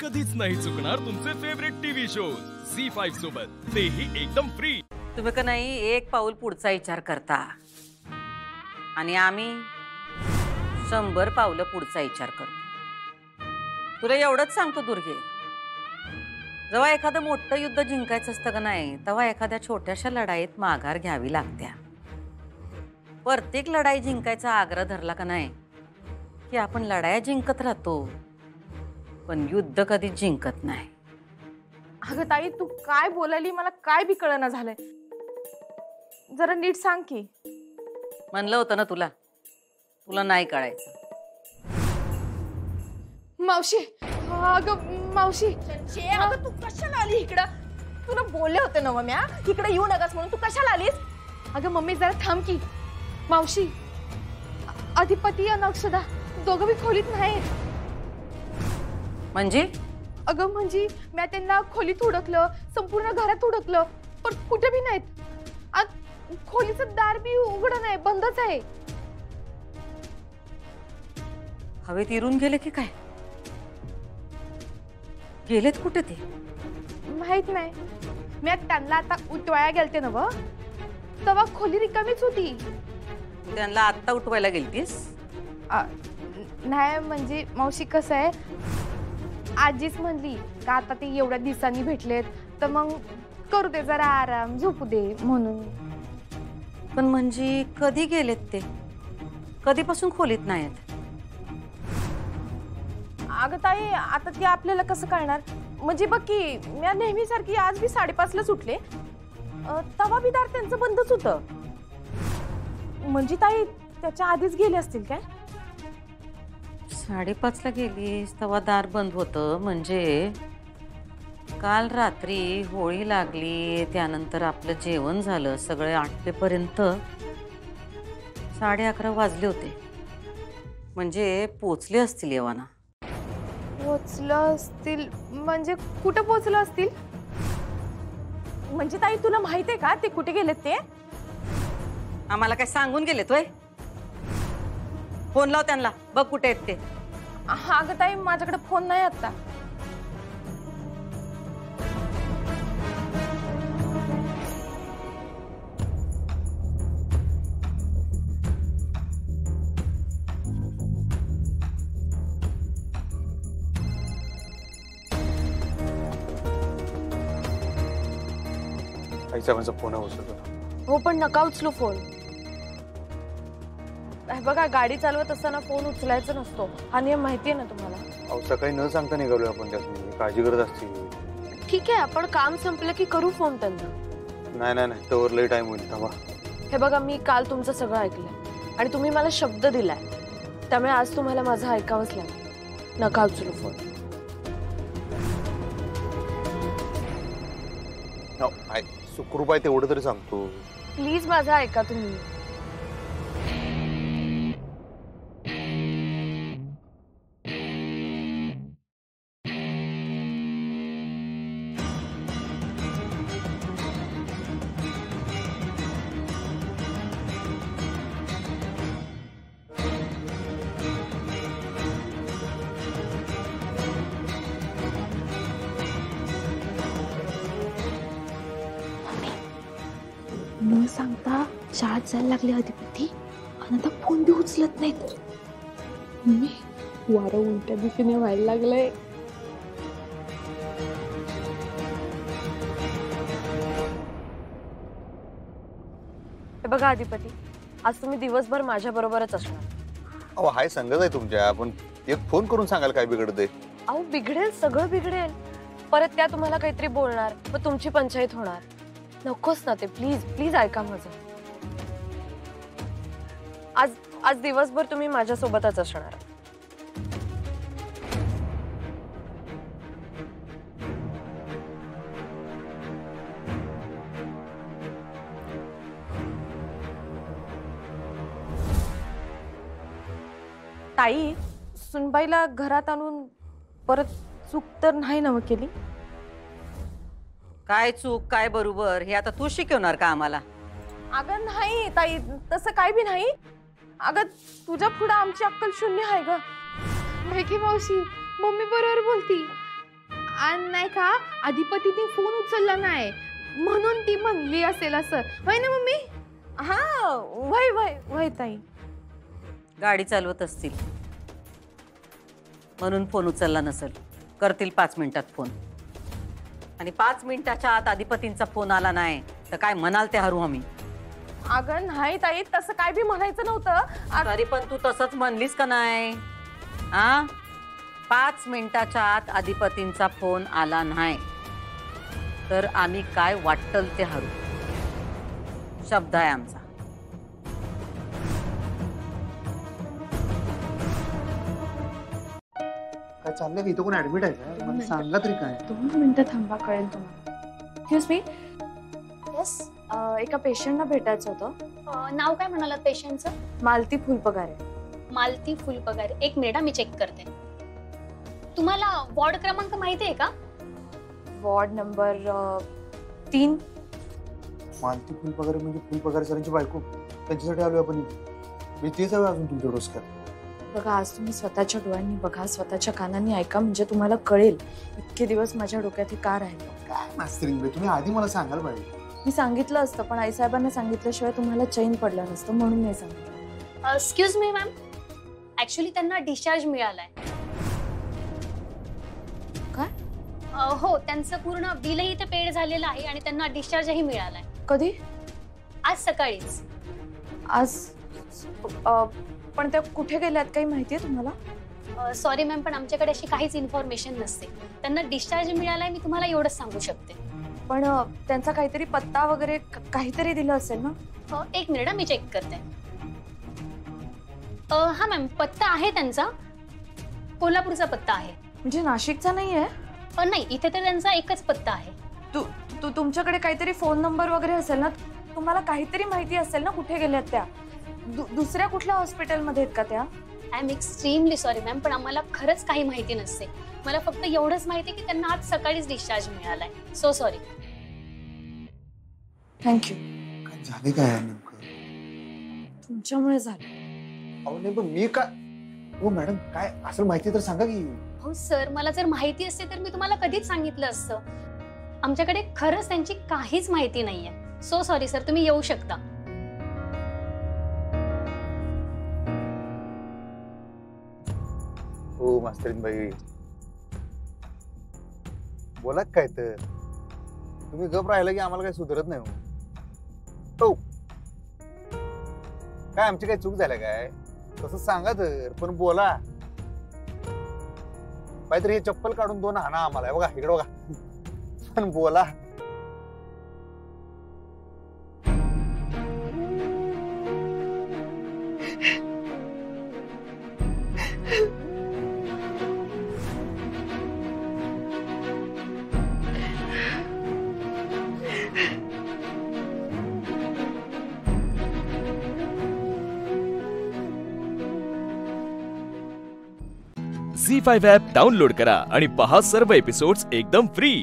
कधीच नाही चुकणार तुमचे फेवरेट टीव्ही शोज झी5 सोबत, तेही एकदम फ्री। तुम्ही का नाही एक पाऊल पुढचा विचार करता आणि आम्ही 100 पावलं पुढचा विचार करतो। तुला एवढंच सांगतो दुर्गे, जेव्हा एखादं मोठं युद्ध जिंकायचं असतं का नाही, तेव्हा एखाद्या छोट्याशा लढाईत माघार घ्यावी लागत्या। प्रत्येक लढाई जिंकायचा आग्रह धरला का नाही की आपण लढाया जिंकत राहतो, पण युद्ध कधी जिंकत नाही। अगं ताई, तू काय बोलाली मला काय बी कळना झालंय, जरा नीट सांग की। म्हणलं होतं ना तुला, तुला नाही कळायचं। मावशी, अगं मावशी, अगं तू कशाला आली इकडं? तुला बोलले होते ना म्या इकडे येऊ नकास म्हणून, तू कशाला आलीस? अगं मम्मी जरा थांब की। मावशी, अधिपती आणि अक्षदा दोघं बी खोलीत नाहीत। म्हणजे? अगं म्हणजे मी त्यांना खोलीत हुडकलं, संपूर्ण घरात हुडकलं, पण कुठे बी नाहीत। खोलीचं दार बी उघडं नाही, बंदच आहे। हवेत इरून गेले की काय? गेलेत कुठे ते? माहित नाही, मी त्यांना आता उठवायला गेलते ना व, तेव्हा खोली रिकामीच होती। त्यांना आत्ता उठवायला गेलतीस? नाही म्हणजे मावशी कसं आहे, आजीच म्हणली का आता ते एवढ्या दिवसांनी भेटलेत तर मग करू दे जरा आराम, झोपू दे म्हणून। पण म्हणजे कधी गेलेत ते? कधीपासून खोलीत नाहीत? अगं ताई, आता ते आपल्याला कसं कळणार? म्हणजे बघ की, मी नेहमीसारखी आज बी 5:30लाच उठले, तवा बी दार त्यांचं बंदच होतं। म्हणजे ताई त्याच्या आधीच गेले असतील काय? 5:30ला गेलीस तेव्हा दार बंद होतं, म्हणजे काल रात्री होळी लागली, त्यानंतर आपलं जेवण झालं, सगळे आटपेपर्यंत 11:30 वाजले होते। म्हणजे पोचले असतील येवाना। पोचलं असतील म्हणजे कुठं पोचलं असतील? म्हणजे ताई तुला माहित आहे का ते कुठे गेलेत ते? आम्हाला काय सांगून गेलेत होय? फोन लाव त्यांना, बघ कुठे आहेत ते। अगं ताई, माझ्याकडे फोन नाही आता। आईचा माझा फोन उचलतो। हो पण नका उचलू फोन। बघा, गाडी चालवत असताना फोन उचलायचा नसतो, हा नियम माहिती आहे ना तुम्हाला? अहो सकाळी न सांगता निघालोय आपण, त्यातून काळजी करत असते। ठीक आहे, आपण काम संपलं की करू फोन त्यांना। नाही नाही नाही, तोवर लई टाइम होईल, थांबा। हे बघा, मी काल तुमचं सगळं ऐकलंय आणि तुम्ही मला शब्द दिलाय, त्यामुळे आज तुम्हाला माझं ऐकावंच लागेल। नका उचलू फोन। सुखरूप आहे तेवढं तरी सांगतो, प्लीज माझं ऐका तुम्ही। न सांगता शाळेत जायला लागले अधिपती, आणि आता फोन बी उचलत नाहीत। मम्मी, वारं उलट्या दिशेने व्हायला लागलंय। हे बघा अधिपती, आज तुम्ही दिवसभर माझ्या बरोबरच असणार। अहो हाय सांगत आहे तुमच्या, पण एक फोन करून सांगायला काय बिघडतंय? अहो बिघडेल, सगळं बिघडेल, परत त्या तुम्हाला काहीतरी बोलणार, मग तुमची पंचायत होणार। नकोच ना ते, प्लीज प्लीज ऐका माझं। आज दिवसभर तुम्ही माझ्या सोबतच असणार। ताई, सुनबाईला घरात आणून परत चूक तर नाही ना केली? काय चूक काय बरोबर हे आता तू शिकवणार का आम्हाला? अगं नाही ताई, तसं काय बी नाही। अगं तुझ्या पुढे आमची अक्कल शून्य आहे ग। की मावशी, मम्मी बरोबर बोलती। नाही का अधिपतीने फोन उचलला नाही म्हणून ती म्हणली असेल असं. वय ना मम्मी? हा वय वय वय ताई. गाडी चालवत असतील म्हणून फोन उचलला नसेल. करतील 5 मिनिटात फोन. आणि 5 मिनिटाच्या आत अधिपतींचा फोन आला नाही तर काय म्हणाल ते हरू आम्ही. अगं नाही ताई तसं काय बी म्हणायचं नव्हतं. तरी पण तू तसंच म्हणलीस का नाही? हा 5 मिनिटाच्या आत अधिपतींचा फोन आला नाही तर आम्ही काय वाटल ते हरू. शब्द आहे आमचा. काय चाललंय इथं कोण ऍडमिट आहे का? मला सांगा तरी काय. 2 मिनिटं थांबा कळेल तुम्हाला. Excuse me. येस एका पेशंटला भेटायचं होतं. नाव काय म्हणालात पेशंटचं? मालती फुलपगारे. मालती फुलपगारे. एक मिनिट मी चेक करते. तुम्हाला वॉर्ड क्रमांक माहिती आहे का? Ward number 3. मालती फुलपगारे म्हणजे फुलपगारे सरांची बायको. त्यांच्यासाठी आलोय आपण. मी तेच हवं अजून तुमच्या डोसक्यात. बघा आज तुम्ही स्वतःच्या डोळ्यांनी बघा, स्वतःच्या कानांनी ऐका, म्हणजे तुम्हाला कळेल इतके दिवस माझ्या डोक्यात हे का राहिलं. काय मास्तरीन तुम्ही आधी मला सांगायला पाहिजे. मी सांगितलं असतं पण आईसाहेबांना सांगितल्याशिवाय तुम्हाला चैन पडलं नसतं म्हणून नाही सांगितलं. एक्सक्यूज मी मॅम, ऍक्च्युली त्यांना डिस्चार्ज मिळालाय. काय? हो त्यांचं पूर्ण बिलही इथे पेड झालेलं आहे आणि त्यांना डिस्चार्जही मिळालाय. कधी? आज सकाळीच. आज पण त्या कुठे गेल्यात काही माहितीये तुम्हाला? सॉरी मॅम पण आमच्याकडे अशी काहीच इन्फॉर्मेशन नसते. त्यांना डिस्चार्ज मिळालाय मी तुम्हाला एवढंच सांगू शकते. पण त्यांचा काहीतरी पत्ता वगैरे काहीतरी दिलं असेल ना? एक मिनिट मी चेक करते. हा मॅम पत्ता आहे त्यांचा. कोल्हापूरचा पत्ता आहे. म्हणजे नाशिकचा नाहीये? नाही इथे तर त्यांचा एकच पत्ता आहे. तुमच्याकडे काहीतरी फोन नंबर वगैरे असेल ना? तुम्हाला काहीतरी माहिती असेल ना कुठे गेल्यात त्या? दुसऱ्या कुठल्या हॉस्पिटलमध्ये आहेत का त्या? I am extremely sorry ma'am पण आम्हाला खरंच काही माहिती नसते. मला फक्त एवढंच माहिती की त्यांना आज सकाळीच डिस्चार्ज मिळालाय. So sorry. थँक्यू. काय झाले काय नेमकं? तुमच्यामुळे झालं. अहो नाही पण मी काय. हो मॅडम काय असेल माहिती तर सांगा की. हो सर मला जर माहिती असते तर मी तुम्हाला कधीच सांगितलं असतं. आमच्याकडे खरंच त्यांची काहीच माहिती नाहीये. So sorry sir. तुम्ही येऊ शकता. हो मास्तरीन बाई बोला काय तर. तुम्ही गप राहिला की आम्हाला काही सुधरत नाही. हो काय आमची काही चूक झाल्या काय? तसं सांगा तर पण बोला. काहीतरी हे चप्पल काढून 2 हाना आम्हाला. बघा इकडे बघा. पण बोला. झी5 ॲप डाउनलोड करा आणि पहा सर्व एपिसोड्स एकदम फ्री.